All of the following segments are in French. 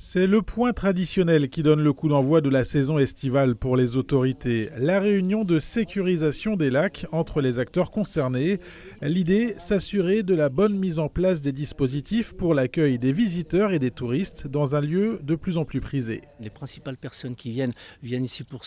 C'est le point traditionnel qui donne le coup d'envoi de la saison estivale pour les autorités. La réunion de sécurisation des lacs entre les acteurs concernés. L'idée, s'assurer de la bonne mise en place des dispositifs pour l'accueil des visiteurs et des touristes dans un lieu de plus en plus prisé. Les principales personnes qui viennent ici pour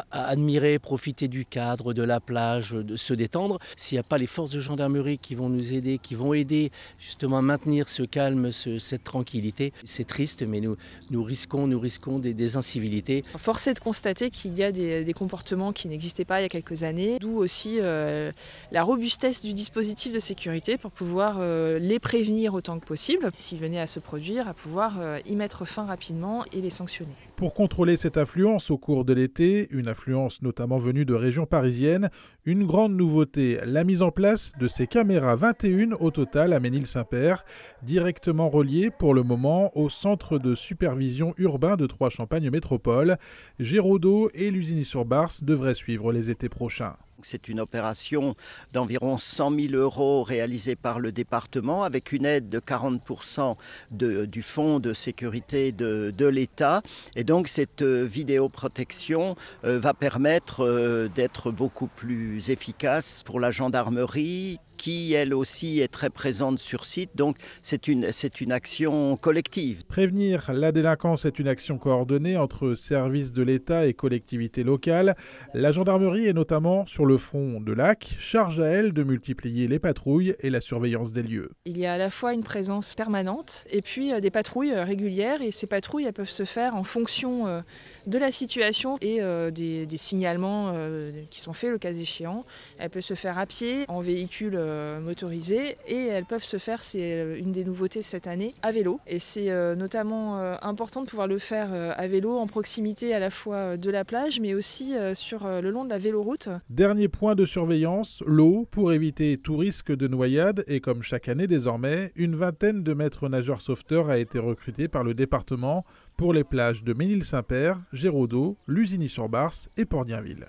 admirer, profiter du cadre, de la plage, de se détendre. S'il n'y a pas les forces de gendarmerie qui vont nous aider, qui vont aider justement à maintenir ce calme, cette tranquillité, c'est triste, mais nous risquons des incivilités. Force est de constater qu'il y a des comportements qui n'existaient pas il y a quelques années, d'où aussi la robustesse du dispositif de sécurité pour pouvoir les prévenir autant que possible, s'ils venaient à se produire, à pouvoir y mettre fin rapidement et les sanctionner. Pour contrôler cette affluence au cours de l'été, une affluence notamment venue de régions parisiennes, une grande nouveauté, la mise en place de ces caméras 21 au total à Ménil-Saint-Père, directement reliées pour le moment au centre de supervision urbain de Troyes-Champagne Métropole. Géraudot et Lusigny-sur-Barse devraient suivre les étés prochains. C'est une opération d'environ 100 000 € réalisée par le département avec une aide de 40% du fonds de sécurité de l'État. Et donc cette vidéoprotection va permettre d'être beaucoup plus efficace pour la gendarmerie, qui elle aussi est très présente sur site, donc c'est une action collective. Prévenir la délinquance est une action coordonnée entre services de l'État et collectivités locales. La gendarmerie est notamment sur le front de lac, charge à elle de multiplier les patrouilles et la surveillance des lieux. Il y a à la fois une présence permanente et puis des patrouilles régulières, et ces patrouilles elles peuvent se faire en fonction de la situation et des signalements qui sont faits le cas échéant. Elles peuvent se faire à pied, en véhicule motorisés, et elles peuvent se faire, c'est une des nouveautés cette année, à vélo. Et c'est notamment important de pouvoir le faire à vélo en proximité à la fois de la plage mais aussi sur le long de la véloroute. Dernier point de surveillance, l'eau, pour éviter tout risque de noyade, et comme chaque année désormais, une vingtaine de maîtres nageurs sauveteurs a été recrutée par le département pour les plages de Ménil-Saint-Père, Géraudot, Lusigny-sur-Barse et Port-Dienville.